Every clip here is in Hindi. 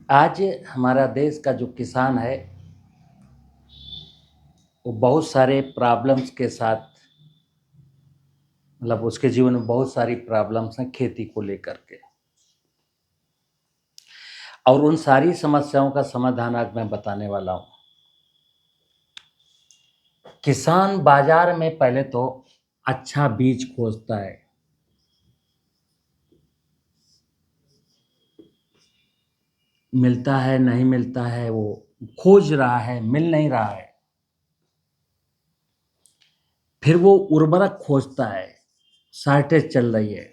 आज हमारा देश का जो किसान है वो बहुत सारे प्रॉब्लम्स के साथ, मतलब उसके जीवन में बहुत सारी प्रॉब्लम्स हैं खेती को लेकर के। और उन सारी समस्याओं का समाधान आज मैं बताने वाला हूँ। किसान बाजार में पहले तो अच्छा बीज खोजता है, मिलता है नहीं मिलता है, वो खोज रहा है, मिल नहीं रहा है। फिर वो उर्वरक खोजता है, शॉर्टेज चल रही है।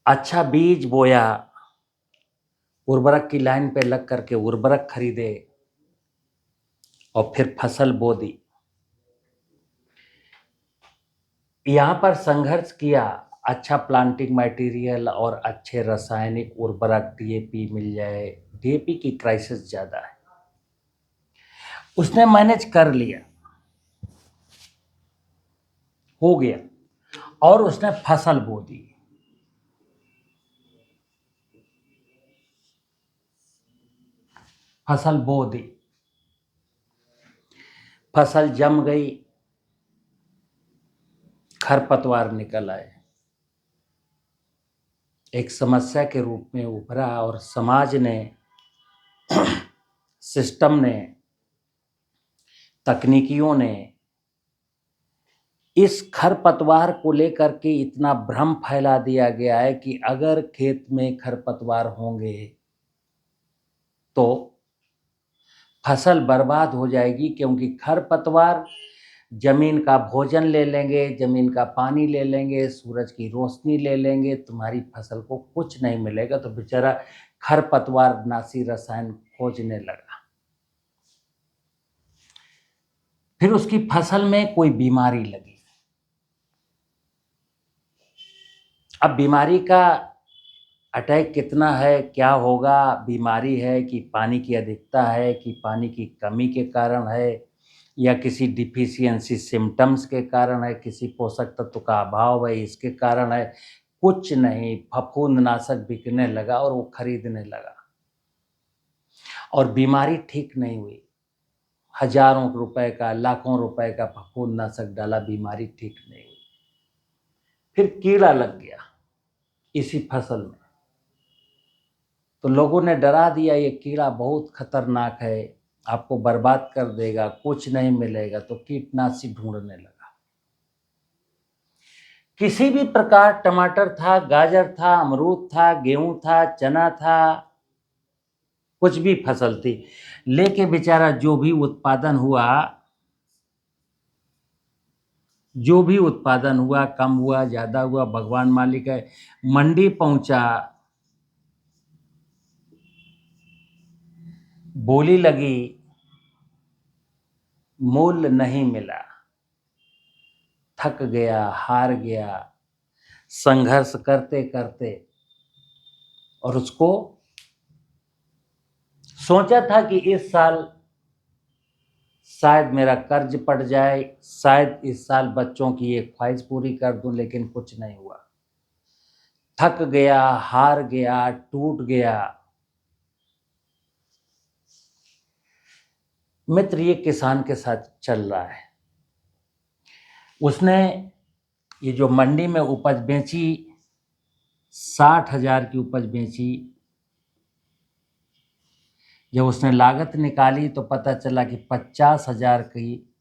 अच्छा बीज बोया, उर्वरक की लाइन पे लग करके उर्वरक खरीदे और फिर फसल बो दी। यहाँ पर संघर्ष किया, अच्छा प्लांटिंग मटेरियल और अच्छे रासायनिक उर्वरक डीएपी मिल जाए। डीएपी की क्राइसिस ज़्यादा है, उसने मैनेज कर लिया, हो गया, और उसने फसल बो दी। फसल बो दी, फसल जम गई, खरपतवार निकल आए, एक समस्या के रूप में उभरा। और समाज ने, सिस्टम ने, तकनीकियों ने इस खरपतवार को लेकर के इतना भ्रम फैला दिया गया है कि अगर खेत में खरपतवार होंगे तो फसल बर्बाद हो जाएगी, क्योंकि खरपतवार जमीन का भोजन ले लेंगे, जमीन का पानी ले लेंगे, सूरज की रोशनी ले लेंगे, तुम्हारी फसल को कुछ नहीं मिलेगा। तो बेचारा खरपतवार नाशी रसायन खोजने लगा। फिर उसकी फसल में कोई बीमारी लगी। अब बीमारी का अटैक कितना है, क्या होगा, बीमारी है कि पानी की अधिकता है कि पानी की कमी के कारण है, या किसी डिफिशियंसी सिम्टम्स के कारण है, किसी पोषक तत्व का अभाव है इसके कारण है, कुछ नहीं। फफूंदनाशक बिकने लगा और वो खरीदने लगा, और बीमारी ठीक नहीं हुई। हजारों रुपए का, लाखों रुपए का फफूंदनाशक डाला, बीमारी ठीक नहीं हुई। फिर कीड़ा लग गया इसी फसल में, तो लोगों ने डरा दिया, ये कीड़ा बहुत खतरनाक है, आपको बर्बाद कर देगा, कुछ नहीं मिलेगा। तो कीटनाशी ढूंढने लगा। किसी भी प्रकार, टमाटर था, गाजर था, अमरूद था, गेहूं था, चना था, कुछ भी फसल थी, लेके बेचारा जो भी उत्पादन हुआ, जो भी उत्पादन हुआ, कम हुआ ज्यादा हुआ भगवान मालिक है। मंडी पहुंचा, बोली लगी, मूल्य नहीं मिला, थक गया, हार गया, संघर्ष करते करते। और उसको सोचा था कि इस साल शायद मेरा कर्ज पड़ जाए, शायद इस साल बच्चों की एक ख्वाहिश पूरी कर दूं, लेकिन कुछ नहीं हुआ। थक गया, हार गया, टूट गया। मित्र, ये किसान के साथ चल रहा है। उसने ये जो मंडी में उपज बेची, 60,000 की उपज बेची। जब उसने लागत निकाली तो पता चला कि 50,000 की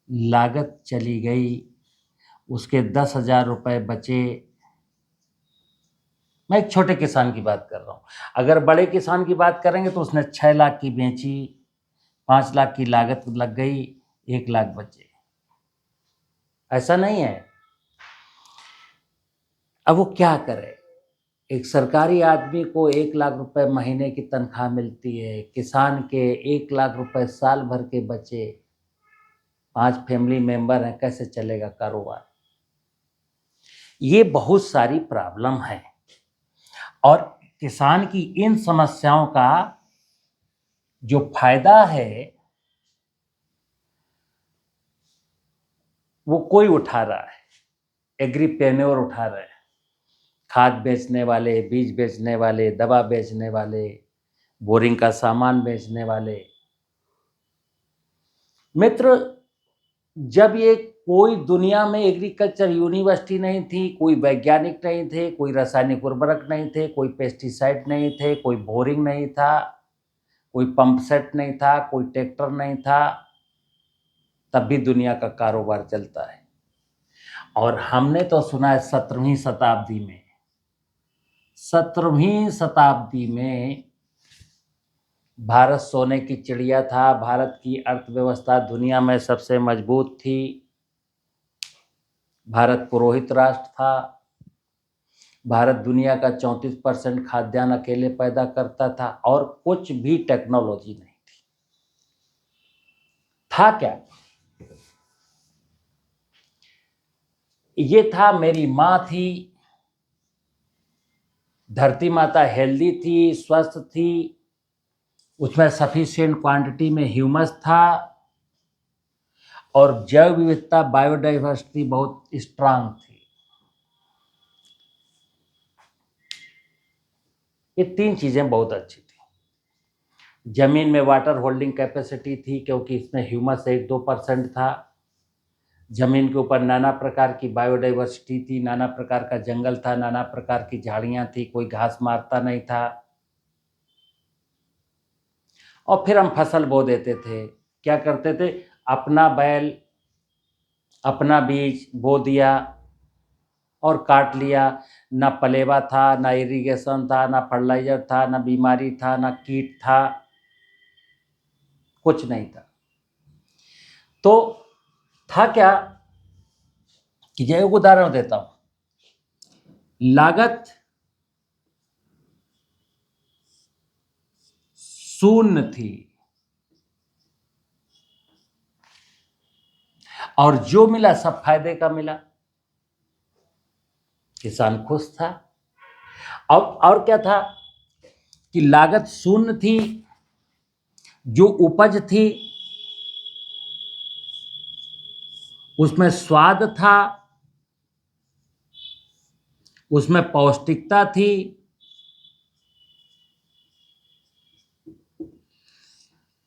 लागत चली गई, उसके 10,000 रुपये बचे। मैं एक छोटे किसान की बात कर रहा हूँ। अगर बड़े किसान की बात करेंगे तो उसने 6 लाख की बेची, 5 लाख की लागत लग गई, 1 लाख बचे। ऐसा नहीं है। अब वो क्या करे? एक सरकारी आदमी को 1 लाख रुपए महीने की तनख्वाह मिलती है, किसान के 1 लाख रुपए साल भर के बचे, 5 फैमिली मेंबर हैं, कैसे चलेगा कारोबार? ये बहुत सारी प्रॉब्लम है। और किसान की इन समस्याओं का जो फायदा है वो कोई उठा रहा है। एग्रीप्रेन्योर उठा रहे हैं, खाद बेचने वाले, बीज बेचने वाले, दवा बेचने वाले, बोरिंग का सामान बेचने वाले। मित्र, जब ये कोई दुनिया में एग्रीकल्चर यूनिवर्सिटी नहीं थी, कोई वैज्ञानिक नहीं थे, कोई रासायनिक उर्वरक नहीं थे, कोई पेस्टिसाइड नहीं थे, कोई बोरिंग नहीं था, कोई पंप सेट नहीं था, कोई ट्रैक्टर नहीं था, तब भी दुनिया का कारोबार चलता है। और हमने तो सुना है 17वीं शताब्दी में, 17वीं शताब्दी में भारत सोने की चिड़िया था, भारत की अर्थव्यवस्था दुनिया में सबसे मजबूत थी, भारत पुरोहित राष्ट्र था, भारत दुनिया का 34% खाद्यान्न अकेले पैदा करता था और कुछ भी टेक्नोलॉजी नहीं थी। था क्या? ये था, मेरी माँ थी, धरती माता हेल्दी थी, स्वस्थ थी, उसमें सफिशिएंट क्वांटिटी में ह्यूमस था और जैव विविधता बायोडाइवर्सिटी बहुत स्ट्रांग थी। ये 3 चीजें बहुत अच्छी थी। जमीन में वाटर होल्डिंग कैपेसिटी थी क्योंकि इसमें ह्यूमस 1-2% था। जमीन के ऊपर नाना प्रकार की बायोडाइवर्सिटी थी, नाना प्रकार का जंगल था, नाना प्रकार की झाड़ियां थी, कोई घास मारता नहीं था। और फिर हम फसल बो देते थे। क्या करते थे? अपना बैल, अपना बीज बो दिया और काट लिया। ना पलेवा था, ना इरिगेशन था, ना फर्टिलाइजर था, ना बीमारी था, ना कीट था, कुछ नहीं था। तो था क्या कि जैव उदाहरण देता हूं, लागत शून्य थी और जो मिला सब फायदे का मिला। किसान खुश था। और क्या था कि लागत शून्य थी, जो उपज थी उसमें स्वाद था, उसमें पौष्टिकता थी।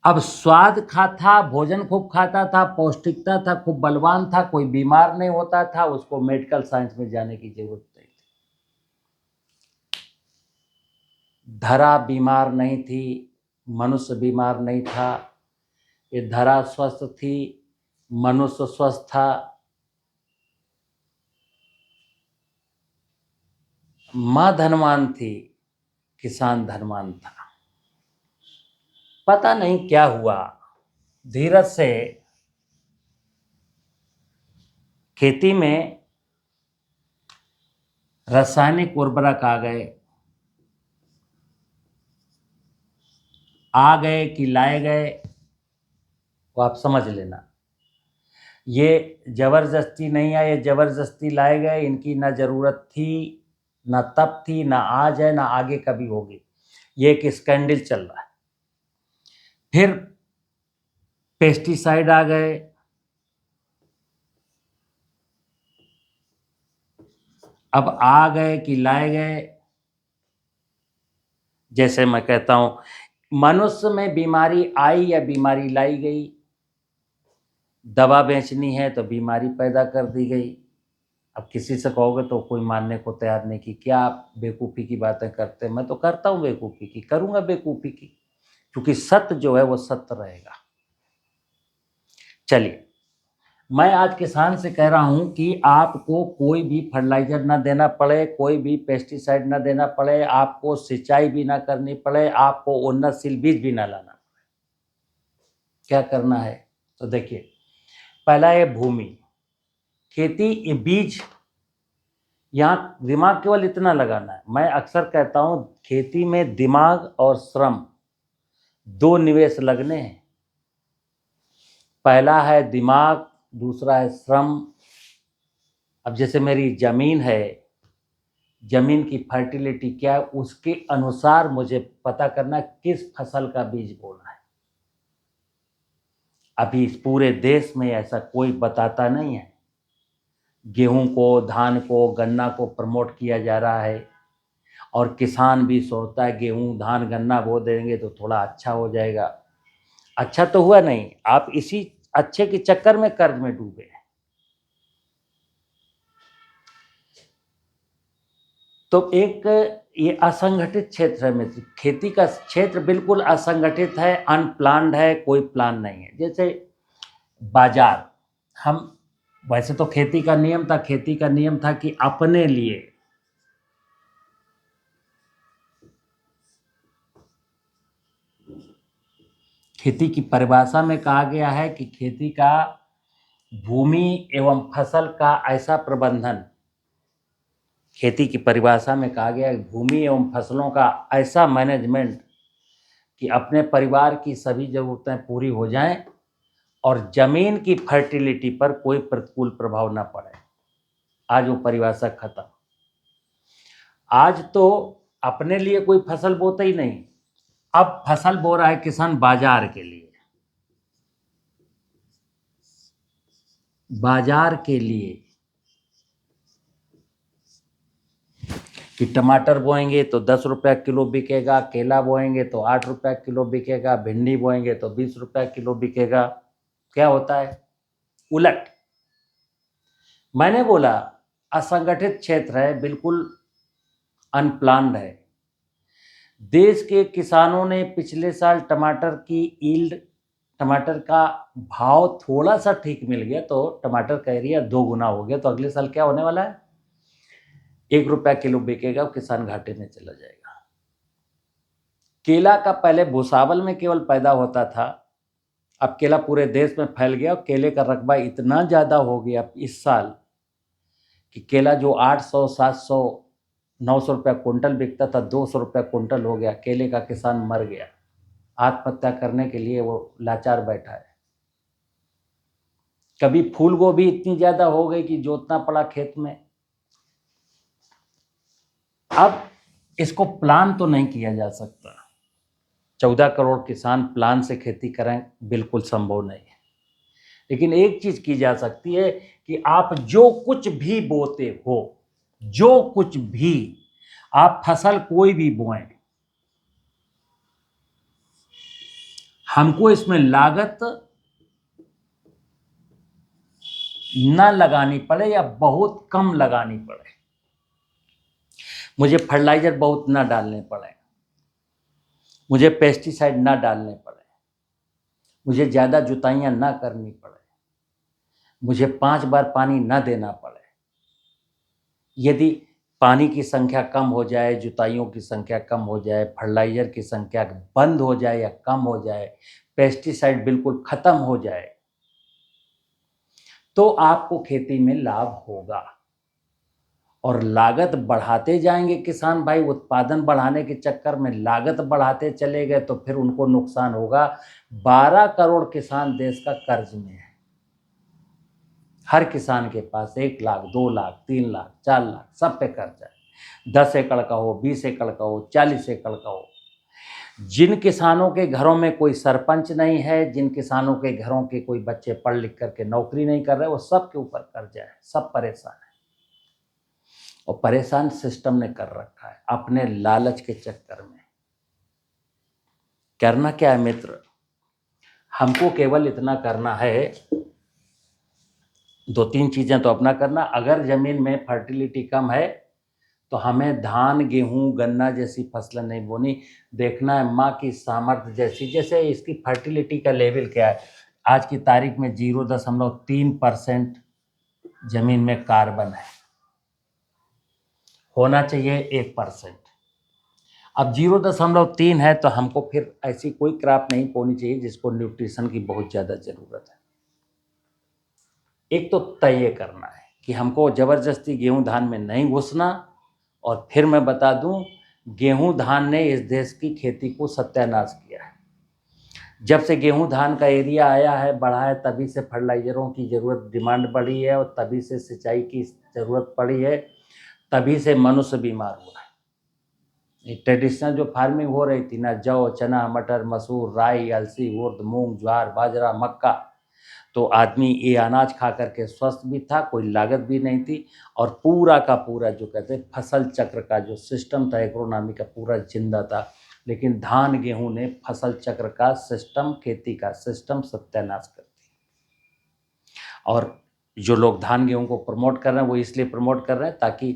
अब स्वाद था, भोजन खूब खाता था, पौष्टिकता था, खूब बलवान था, कोई बीमार नहीं होता था, उसको मेडिकल साइंस में जाने की जरूरत नहीं थी। धरा बीमार नहीं थी, मनुष्य बीमार नहीं था। ये धरा स्वस्थ थी, मनुष्य स्वस्थ था। मां धनवान थी, किसान धनवान था। पता नहीं क्या हुआ, धीरज से खेती में रासायनिक उर्वरक आ गए कि लाए गए, वो आप समझ लेना। ये जबरदस्ती नहीं है, ये जबरदस्ती लाए गए। इनकी ना जरूरत थी, ना तब थी, ना आज है, ना आगे कभी होगी। ये एक स्कैंडल चल रहा है। फिर पेस्टिसाइड आ गए, अब आ गए कि लाए गए। जैसे मैं कहता हूं, मनुष्य में बीमारी आई या बीमारी लाई गई, दवा बेचनी है तो बीमारी पैदा कर दी गई। अब किसी से कहोगे तो कोई मानने को तैयार नहीं कि क्या आप बेवकूफ़ी की बातें करते हैं। मैं तो करता हूँ बेवकूफ़ी की, करूँगा बेवकूफ़ी की, क्योंकि सत्य जो है वो सत्य रहेगा। चलिए, मैं आज किसान से कह रहा हूं कि आपको कोई भी फर्टिलाइजर ना देना पड़े, कोई भी पेस्टिसाइड ना देना पड़े, आपको सिंचाई भी ना करनी पड़े, आपको उन्नतशील बीज भी ना लाना पड़े। क्या करना है? तो देखिए, पहला है भूमि, खेती, बीज। यहाँ दिमाग केवल इतना लगाना है। मैं अक्सर कहता हूँ, खेती में दिमाग और श्रम 2 निवेश लगने हैं। पहला है दिमाग, दूसरा है श्रम। अब जैसे मेरी जमीन है, जमीन की फर्टिलिटी क्या है, उसके अनुसार मुझे पता करना किस फसल का बीज बोना है। अभी इस पूरे देश में ऐसा कोई बताता नहीं है। गेहूं को, धान को, गन्ना को प्रमोट किया जा रहा है और किसान भी सोचता है गेहूं, धान, गन्ना बो देंगे तो थोड़ा अच्छा हो जाएगा। अच्छा तो हुआ नहीं, आप इसी अच्छे के चक्कर में कर्ज में डूबे हैं। तो एक ये असंगठित क्षेत्र है मित्र, खेती का क्षेत्र बिल्कुल असंगठित है, अनप्लान्ड है, कोई प्लान नहीं है। जैसे बाजार, हम वैसे तो खेती का नियम था, खेती का नियम था कि अपने लिए खेती की परिभाषा में कहा गया है कि खेती का भूमि एवं फसल का ऐसा प्रबंधन, खेती की परिभाषा में कहा गया है भूमि एवं फसलों का ऐसा मैनेजमेंट कि अपने परिवार की सभी जरूरतें पूरी हो जाएं और जमीन की फर्टिलिटी पर कोई प्रतिकूल प्रभाव न पड़े। आज वो परिभाषा खत्म। आज तो अपने लिए कोई फसल बोता ही नहीं, अब फसल बो रहा है किसान बाजार के लिए, बाजार के लिए कि टमाटर बोएंगे तो 10 रुपया किलो बिकेगा, केला बोएंगे तो 8 रुपया किलो बिकेगा, भिंडी बोएंगे तो 20 रुपया किलो बिकेगा। क्या होता है उलट। मैंने बोला असंगठित क्षेत्र है, बिल्कुल अनप्लान्ड है। देश के किसानों ने पिछले साल टमाटर की ईल्ड, टमाटर का भाव थोड़ा सा ठीक मिल गया तो टमाटर का एरिया 2 गुना हो गया। तो अगले साल क्या होने वाला है, 1 रुपया किलो बिकेगा, किसान घाटे में चला जाएगा। केला का पहले भुसावल में केवल पैदा होता था, अब केला पूरे देश में फैल गया और केले का रकबा इतना ज़्यादा हो गया इस साल कि केला जो 800, 700, 900 रुपया कुंटल बिकता था, 200 रुपया कुंटल हो गया। केले का किसान मर गया, आत्महत्या करने के लिए वो लाचार बैठा है। कभी फूल गोभी इतनी ज़्यादा हो गई कि जोतना पड़ा खेत में। अब इसको प्लान तो नहीं किया जा सकता, 14 करोड़ किसान प्लान से खेती करें बिल्कुल संभव नहीं है। लेकिन एक चीज की जा सकती है कि आप जो कुछ भी बोते हो, जो कुछ भी आप फसल कोई भी बोएं, हमको इसमें लागत न लगानी पड़े या बहुत कम लगानी पड़े। मुझे फर्टिलाइजर बहुत न डालने पड़े, मुझे पेस्टिसाइड न डालने पड़े, मुझे ज़्यादा जुताइयाँ न करनी पड़े, मुझे 5 बार पानी न देना पड़े। यदि पानी की संख्या कम हो जाए, जुताइयों की संख्या कम हो जाए, फर्टिलाइजर की संख्या बंद हो जाए या कम हो जाए, पेस्टिसाइड बिल्कुल खत्म हो जाए, तो आपको खेती में लाभ होगा। और लागत बढ़ाते जाएंगे किसान भाई, उत्पादन बढ़ाने के चक्कर में लागत बढ़ाते चले गए तो फिर उनको नुकसान होगा। 12 करोड़ किसान देश का कर्ज में है। हर किसान के पास 1 लाख, 2 लाख, 3 लाख, 4 लाख सब पे कर्ज है। 10 एकड़ का हो, 20 एकड़ का हो, 40 एकड़ का हो। जिन किसानों के घरों में कोई सरपंच नहीं है, जिन किसानों के घरों के कोई बच्चे पढ़ लिख करके नौकरी नहीं कर रहे, वो सब के ऊपर कर्जा है, सब परेशान है। और परेशान सिस्टम ने कर रखा है अपने लालच के चक्कर में। करना क्या है मित्र, हमको केवल इतना करना है, 2-3 चीजें तो अपना करना। अगर जमीन में फर्टिलिटी कम है तो हमें धान, गेहूं, गन्ना जैसी फसलें नहीं बोनी। देखना है माँ की सामर्थ्य जैसी, जैसे इसकी फर्टिलिटी का लेवल क्या है। आज की तारीख में 0.3% जमीन में कार्बन है, होना चाहिए 1%। अब 0.3 है तो हमको फिर ऐसी कोई क्रॉप नहीं बोनी चाहिए जिसको न्यूट्रिशन की बहुत ज़्यादा ज़रूरत है। एक तो तय करना है कि हमको ज़बरदस्ती गेहूं धान में नहीं घुसना। और फिर मैं बता दूं, गेहूं धान ने इस देश की खेती को सत्यानाश किया है। जब से गेहूं धान का एरिया आया है, बढ़ा है, तभी से फर्टिलाइजरों की ज़रूरत, डिमांड बढ़ी है और तभी से सिंचाई की ज़रूरत पड़ी है, तभी से मनुष्य बीमार हुआ है। ट्रेडिशनल जो फार्मिंग हो रही थी ना, जौ, चना, मटर, मसूर, राई, अलसी, उर्द, मूंग, ज्वार, बाजरा, मक्का, तो आदमी ये अनाज खा करके स्वस्थ भी था, कोई लागत भी नहीं थी, और पूरा का पूरा जो कहते हैं फसल चक्र का जो सिस्टम था इकोनॉमी का, पूरा जिंदा था। लेकिन धान गेहूं ने फसल चक्र का सिस्टम, खेती का सिस्टम सत्यानाश कर दिया। और जो लोग धान गेहूं को प्रमोट कर रहे हैं वो इसलिए प्रमोट कर रहे हैं ताकि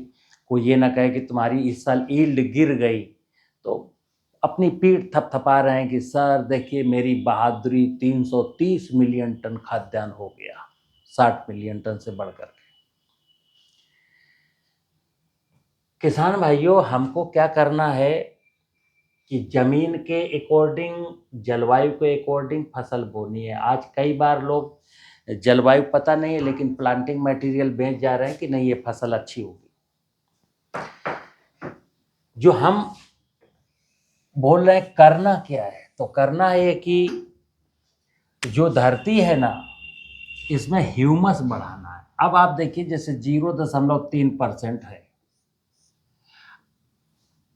कोई ये ना कहे कि तुम्हारी इस साल ईल्ड गिर गई, तो अपनी पीठ थपथपा रहे हैं कि सर देखिए मेरी बहादुरी, 330 मिलियन टन खाद्यान्न हो गया, 60 मिलियन टन से बढ़कर के। किसान भाइयों, हमको क्या करना है कि जमीन के अकॉर्डिंग, जलवायु के अकॉर्डिंग फसल बोनी है। आज कई बार लोग जलवायु पता नहीं है लेकिन प्लांटिंग मटेरियल बेच जा रहे हैं कि नहीं ये फसल अच्छी होगी। जो हम बोल रहे हैं करना क्या है, तो करना है कि जो धरती है ना इसमें ह्यूमस बढ़ाना है। अब आप देखिए जैसे 0.3% है,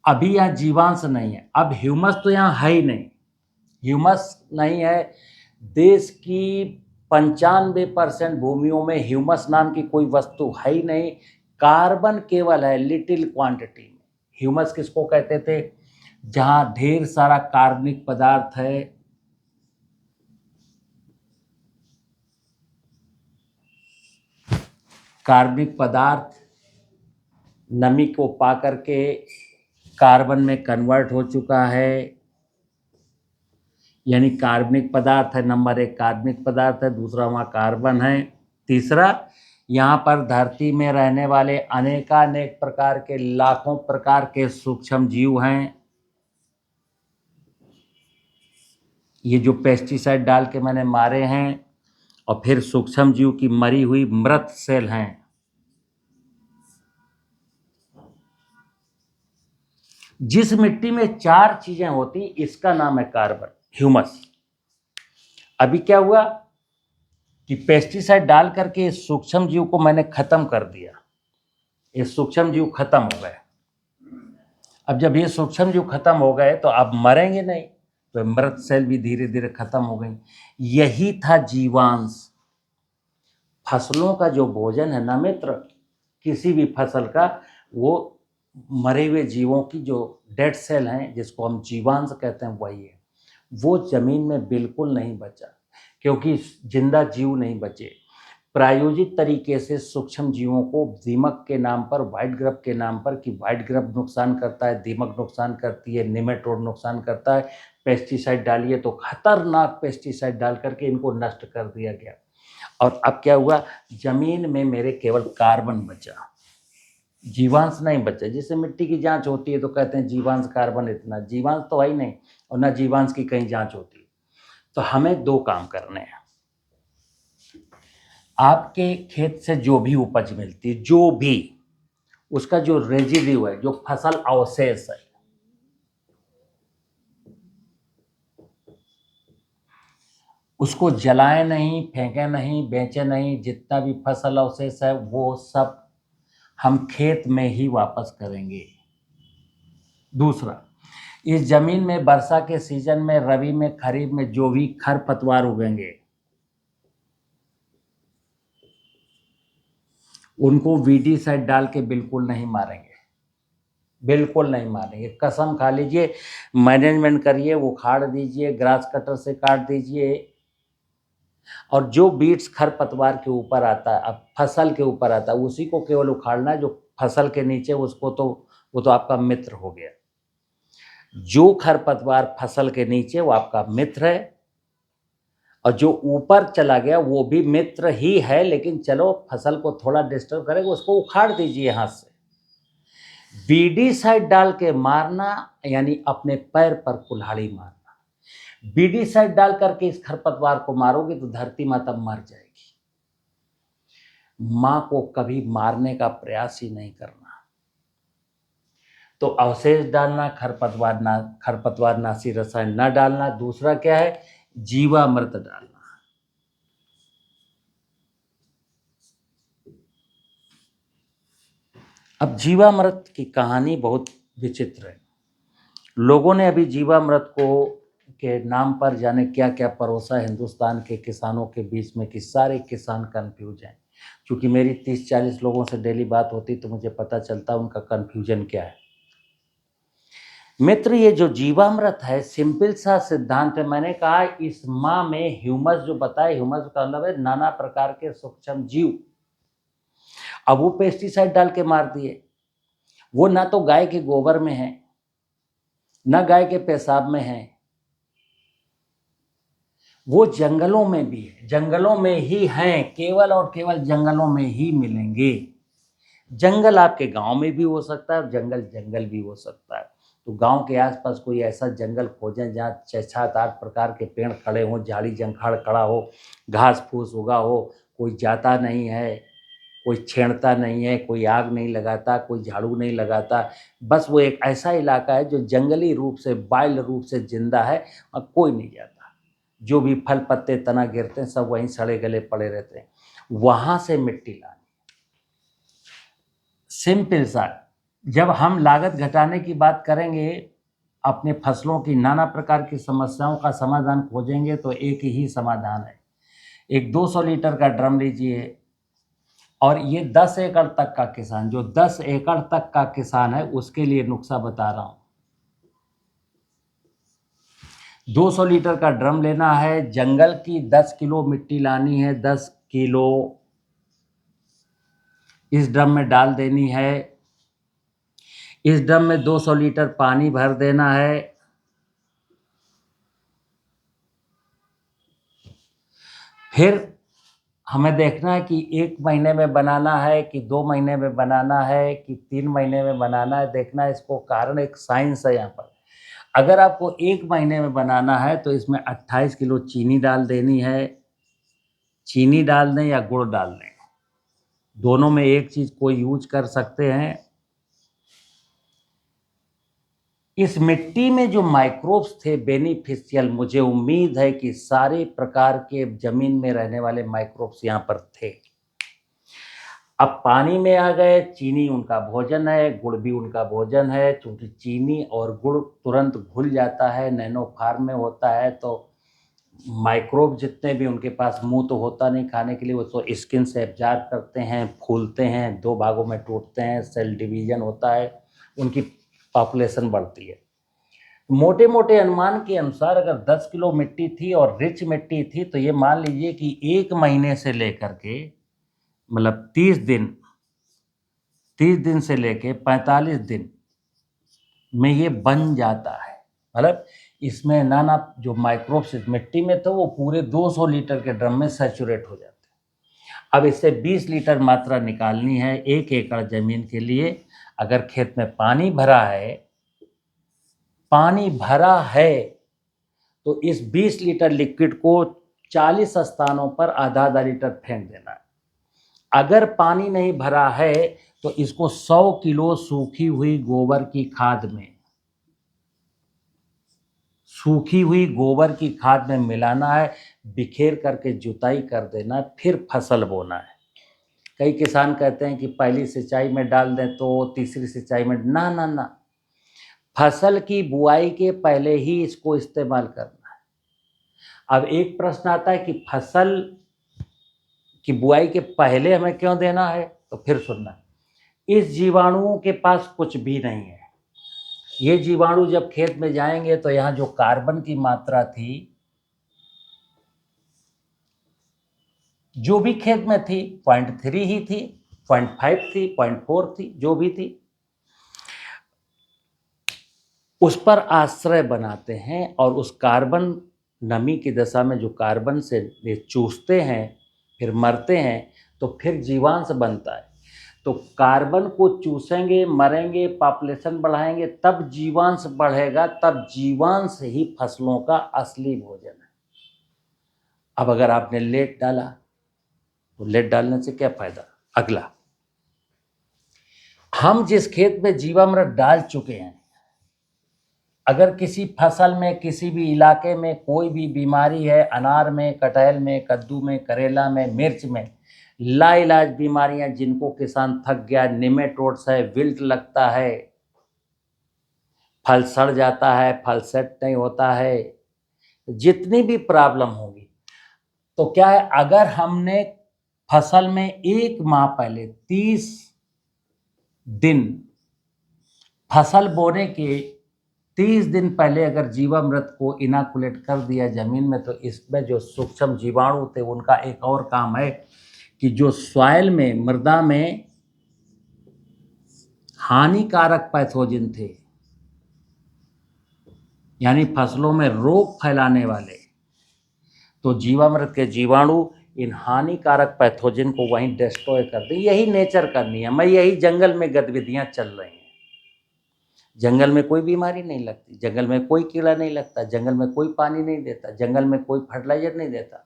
अभी यहाँ जीवांश नहीं है, अब ह्यूमस तो यहाँ है ही नहीं, ह्यूमस नहीं है। देश की 95% भूमियों में ह्यूमस नाम की कोई वस्तु है ही नहीं, कार्बन केवल है लिटिल क्वांटिटी में। ह्यूमस किसको कहते थे? जहां ढेर सारा कार्बनिक पदार्थ है, कार्बनिक पदार्थ नमी को पा करके कार्बन में कन्वर्ट हो चुका है, यानी कार्बनिक पदार्थ है। नंबर 1 कार्बनिक पदार्थ है, दूसरा वहाँ कार्बन है, तीसरा यहाँ पर धरती में रहने वाले अनेकानेक प्रकार के, लाखों प्रकार के सूक्ष्म जीव हैं। ये जो पेस्टिसाइड डाल के मैंने मारे हैं, और फिर सूक्ष्म जीव की मरी हुई मृत सेल हैं। जिस मिट्टी में 4 चीजें होती इसका नाम है कार्बन, ह्यूमस। अभी क्या हुआ कि पेस्टिसाइड डाल करके इस सूक्ष्म जीव को मैंने खत्म कर दिया, ये सूक्ष्म जीव खत्म हो गए। अब जब ये सूक्ष्म जीव खत्म हो गए तो अब मरेंगे नहीं, तो मृत सेल भी धीरे धीरे खत्म हो गई। यही था जीवांश। फसलों का जो भोजन है ना मित्र, किसी भी फसल का, वो मरे हुए जीवों की जो डेड सेल हैं जिसको हम जीवांश कहते हैं वही है। वो जमीन में बिल्कुल नहीं बचा, क्योंकि जिंदा जीव नहीं बचे। प्रायोजित तरीके से सूक्ष्म जीवों को दीमक के नाम पर, व्हाइट ग्रब के नाम पर, कि व्हाइट ग्रब नुकसान करता है, दीमक नुकसान करती है, निमेटोड नुकसान करता है, पेस्टिसाइड डालिए, तो खतरनाक पेस्टिसाइड डाल करके इनको नष्ट कर दिया गया। और अब क्या हुआ, जमीन में मेरे केवल कार्बन बचा, जीवांश नहीं बचा। जैसे मिट्टी की जांच होती है तो कहते हैं जीवांश कार्बन इतना, जीवांश तो है ही नहीं, और ना जीवांश की कहीं जांच होती है। तो हमें 2 काम करने हैं। आपके खेत से जो भी उपज मिलती है, जो भी उसका जो रेजिड्यू है, जो फसल अवशेष है, उसको जलाएं नहीं, फेंके नहीं, बेचे नहीं। जितना भी फसल अवशेष है वो सब हम खेत में ही वापस करेंगे। दूसरा, इस जमीन में वर्षा के सीजन में, रबी में, खरीफ में जो भी खरपतवार उगेंगे उनको वीडीसाइड डाल के बिल्कुल नहीं मारेंगे, बिल्कुल नहीं मारेंगे। कसम खा लीजिए, मैनेजमेंट करिए, उखाड़ दीजिए, ग्रास कटर से काट दीजिए। और जो बीट्स खरपतवार के ऊपर आता है, अब फसल के ऊपर आता है, उसी को केवल उखाड़ना है। जो फसल के नीचे, उसको तो वो तो आपका मित्र हो गया। जो खरपतवार फसल के नीचे वो आपका मित्र है, और जो ऊपर चला गया वो भी मित्र ही है, लेकिन चलो फसल को थोड़ा डिस्टर्ब करेगा, उसको उखाड़ दीजिए हाथ से। बीडीसाइड डाल के मारना यानी अपने पैर पर कुल्हाड़ी मारना। बीडीसाइड डाल करके इस खरपतवार को मारोगे तो धरती माँ तब मर जाएगी। माँ को कभी मारने का प्रयास ही नहीं करना। तो अवशेष डालना, खरपतवार नाशी रसायन न डालना। दूसरा क्या है, जीवामृत डालना। अब जीवामृत की कहानी बहुत विचित्र है। लोगों ने अभी जीवामृत को के नाम पर जाने क्या क्या परोसा हिंदुस्तान के किसानों के बीच में कि सारे किसान कंफ्यूज हैं। क्योंकि मेरी 30-40 लोगों से डेली बात होती तो मुझे पता चलता उनका कन्फ्यूजन क्या है। मित्र, ये जो जीवामृत है सिंपल सा सिद्धांत है। मैंने कहा इस माँ में ह्यूमस जो बताए, ह्यूमस का मतलब है नाना प्रकार के सूक्ष्म जीव। अब वो पेस्टिसाइड डाल के मार दिए, वो ना तो गाय के गोबर में है, ना गाय के पेशाब में है, वो जंगलों में भी है, जंगलों में ही हैं, केवल और केवल जंगलों में ही मिलेंगे। जंगल आपके गांव में भी हो सकता है और जंगल जंगल भी हो सकता है। तो गांव के आसपास कोई ऐसा जंगल खोजें जहाँ 6-7-8 प्रकार के पेड़ खड़े हों, झाड़ी जंखाड़ खड़ा हो, घास फूस उगा हो, कोई जाता नहीं है, कोई छेड़ता नहीं है, कोई आग नहीं लगाता, कोई झाड़ू नहीं लगाता। बस वो एक ऐसा इलाका है जो जंगली रूप से, वाइल्ड रूप से जिंदा है और कोई नहीं जाता। जो भी फल पत्ते तना गिरते हैं सब वहीं सड़े गले पड़े रहते हैं। वहाँ से मिट्टी लानी। सिंपल सा, जब हम लागत घटाने की बात करेंगे, अपने फसलों की नाना प्रकार की समस्याओं का समाधान खोजेंगे तो एक ही समाधान है। एक 200 लीटर का ड्रम लीजिए और ये 10 एकड़ तक का किसान, जो 10 एकड़ तक का किसान है उसके लिए नुस्खा बता रहा हूँ। 200 लीटर का ड्रम लेना है, जंगल की 10 किलो मिट्टी लानी है, 10 किलो इस ड्रम में डाल देनी है। इस ड्रम में 200 लीटर पानी भर देना है। फिर हमें देखना है कि 1 महीने में बनाना है कि 2 महीने में बनाना है कि 3 महीने में बनाना है, देखना है। इसको कारण एक साइंस है यहाँ पर। अगर आपको 1 महीने में बनाना है तो इसमें 28 किलो चीनी डाल देनी है। चीनी डाल दें या गुड़ डाल दें, दोनों में एक चीज़ कोई यूज कर सकते हैं। इस मिट्टी में जो माइक्रोब्स थे बेनिफिशियल, मुझे उम्मीद है कि सारे प्रकार के जमीन में रहने वाले माइक्रोब्स यहाँ पर थे। अब पानी में आ गए, चीनी उनका भोजन है, गुड़ भी उनका भोजन है। चूंकि चीनी और गुड़ तुरंत घुल जाता है, नैनो फार्म में होता है, तो माइक्रोब जितने भी उनके पास मुंह तो होता नहीं खाने के लिए, वो तो स्किन से एब्जॉर्ब करते हैं, फूलते हैं, 2 भागों में टूटते हैं, सेल डिवीजन होता है, उनकी पॉपुलेशन बढ़ती है। मोटे मोटे अनुमान के अनुसार अगर 10 किलो मिट्टी थी और रिच मिट्टी थी तो ये मान लीजिए कि 1 महीने से लेकर के, मतलब 30 दिन से लेके 45 दिन में ये बन जाता है। मतलब इसमें नाना जो माइक्रोब्स मिट्टी में थे वो पूरे 200 लीटर के ड्रम में सैचुरेट हो जाते हैं। अब इससे 20 लीटर मात्रा निकालनी है 1 एकड़ जमीन के लिए। अगर खेत में पानी भरा है तो इस 20 लीटर लिक्विड को 40 स्थानों पर आधा आधा लीटर फेंक देना है। अगर पानी नहीं भरा है तो इसको 100 किलो सूखी हुई गोबर की खाद में मिलाना है, बिखेर करके जुताई कर देना है, फिर फसल बोना है। कई किसान कहते हैं कि पहली सिंचाई में डाल दें तो तीसरी सिंचाई में, ना, फसल की बुआई के पहले ही इसको इस्तेमाल करना है। अब एक प्रश्न आता है कि फसल की बुआई के पहले हमें क्यों देना है, तो फिर सुनना। इस जीवाणुओं के पास कुछ भी नहीं है। ये जीवाणु जब खेत में जाएंगे तो यहाँ जो कार्बन की मात्रा थी, जो भी खेत में थी, 0.3 ही थी, 0.5 थी, 0.4 थी, जो भी थी, उस पर आश्रय बनाते हैं और उस कार्बन, नमी की दशा में जो कार्बन से ये चूसते हैं, फिर मरते हैं, तो फिर जीवांश बनता है। तो कार्बन को चूसेंगे, मरेंगे, पॉपुलेशन बढ़ाएंगे, तब जीवांश बढ़ेगा, तब जीवांश ही फसलों का असली भोजन है। अब अगर आपने लेट डाला तो लेट डालने से क्या फायदा। अगला, हम जिस खेत में जीवामृत डाल चुके हैं, अगर किसी फसल में, किसी भी इलाके में कोई भी बीमारी है, अनार में, कटहल में, कद्दू में, करेला में, मिर्च में, लाइलाज बीमारियां जिनको किसान थक गया, निमेटोड्स है, विल्ट लगता है, फल सड़ जाता है, फल सेट नहीं होता है, जितनी भी प्रॉब्लम होगी, तो क्या है, अगर हमने फसल में 1 माह पहले 30 दिन, फसल बोने के 30 दिन पहले अगर जीवामृत को इनाकुलेट कर दिया ज़मीन में, तो इसमें जो सूक्ष्म जीवाणु थे उनका एक और काम है कि जो सॉइल में, मृदा में हानिकारक पैथोजन थे, यानी फसलों में रोग फैलाने वाले, तो जीवामृत के जीवाणु इन हानिकारक पैथोजन को वहीं डिस्ट्रॉय कर दें। यही नेचर का नियम है, यही जंगल में गतिविधियां चल रही हैं। जंगल में कोई बीमारी नहीं लगती, जंगल में कोई कीड़ा नहीं लगता, जंगल में कोई पानी नहीं देता, जंगल में कोई फर्टिलाइजर नहीं देता।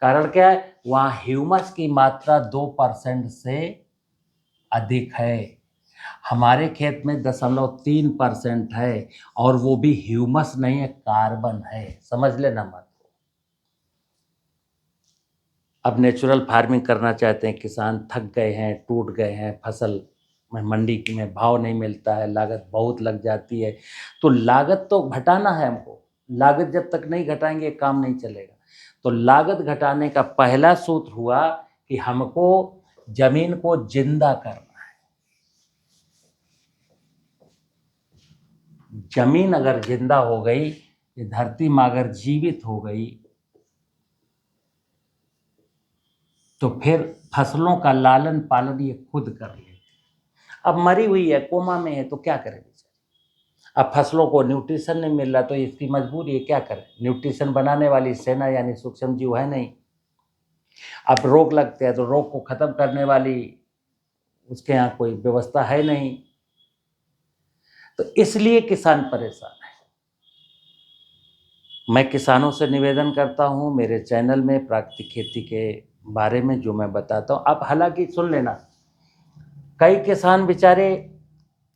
कारण क्या है, वहाँ ह्यूमस की मात्रा 2% से अधिक है। हमारे खेत में 0.3% है, और वो भी ह्यूमस नहीं है, कार्बन है। समझ लेना मत। अब नेचुरल फार्मिंग करना चाहते हैं किसान, थक गए हैं, टूट गए हैं, फसल में मंडी में भाव नहीं मिलता है, लागत बहुत लग जाती है। तो लागत तो घटाना है हमको, लागत जब तक नहीं घटाएंगे काम नहीं चलेगा। तो लागत घटाने का पहला सूत्र हुआ कि हमको जमीन को जिंदा करना है। जमीन अगर जिंदा हो गई, ये धरती माँ अगर जीवित हो गई, तो फिर फसलों का लालन पालन ये खुद कर लेती। अब मरी हुई है, कोमा में है, तो क्या करें बेचारे। अब फसलों को न्यूट्रिशन नहीं मिल रहा, तो इसकी मजबूरी है, क्या करें। न्यूट्रिशन बनाने वाली सेना यानी सूक्ष्म जीव है नहीं। अब रोग लगते हैं, तो रोग को खत्म करने वाली उसके यहाँ कोई व्यवस्था है नहीं। तो इसलिए किसान परेशान है। मैं किसानों से निवेदन करता हूँ, मेरे चैनल में प्राकृतिक खेती के बारे में जो मैं बताता हूँ, आप हालांकि सुन लेना, कई किसान बेचारे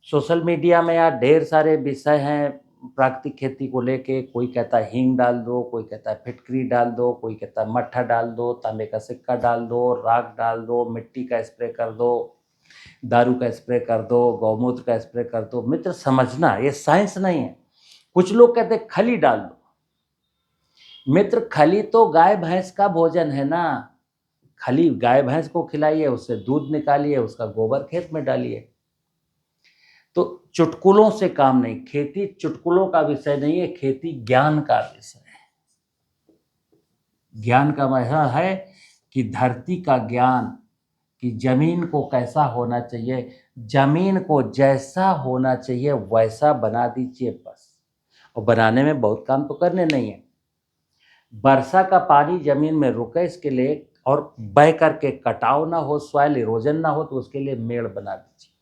सोशल मीडिया में यार ढेर सारे विषय हैं प्राकृतिक खेती को लेके। कोई कहता है हींग डाल दो, कोई कहता है फिटकरी डाल दो, कोई कहता है मट्ठा डाल दो, तांबे का सिक्का डाल दो, राख डाल दो, मिट्टी का स्प्रे कर दो, दारू का स्प्रे कर दो, गौमूत्र का स्प्रे कर दो। मित्र समझना, ये साइंस नहीं है। कुछ लोग कहते हैं खली डाल दो। मित्र खली तो गाय भैंस का भोजन है ना। खली गाय भैंस को खिलाइए, उससे दूध निकालिए, उसका गोबर खेत में डालिए। तो चुटकुलों से काम नहीं, खेती चुटकुलों का विषय नहीं है, खेती ज्ञान का विषय है। ज्ञान का मतलब है कि धरती का ज्ञान, कि जमीन को कैसा होना चाहिए, जमीन को जैसा होना चाहिए वैसा बना दीजिए बस। और बनाने में बहुत काम तो करने नहीं है। वर्षा का पानी जमीन में रुके इसके लिए, और बह करके कटाव ना हो, सॉइल इरोजन ना हो, तो उसके लिए मेड़ बना दीजिए।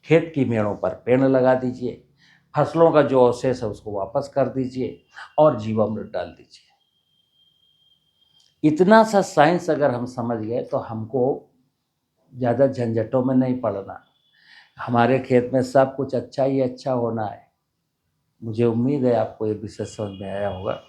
खेत की मेड़ों पर पेड़ लगा दीजिए, फसलों का जो अवशेष है उसको वापस कर दीजिए, और जीवामृत डाल दीजिए। इतना सा साइंस अगर हम समझ गए, तो हमको ज़्यादा झंझटों में नहीं पड़ना। हमारे खेत में सब कुछ अच्छा ही अच्छा होना है। मुझे उम्मीद है आपको ये विषय समझ में आया होगा।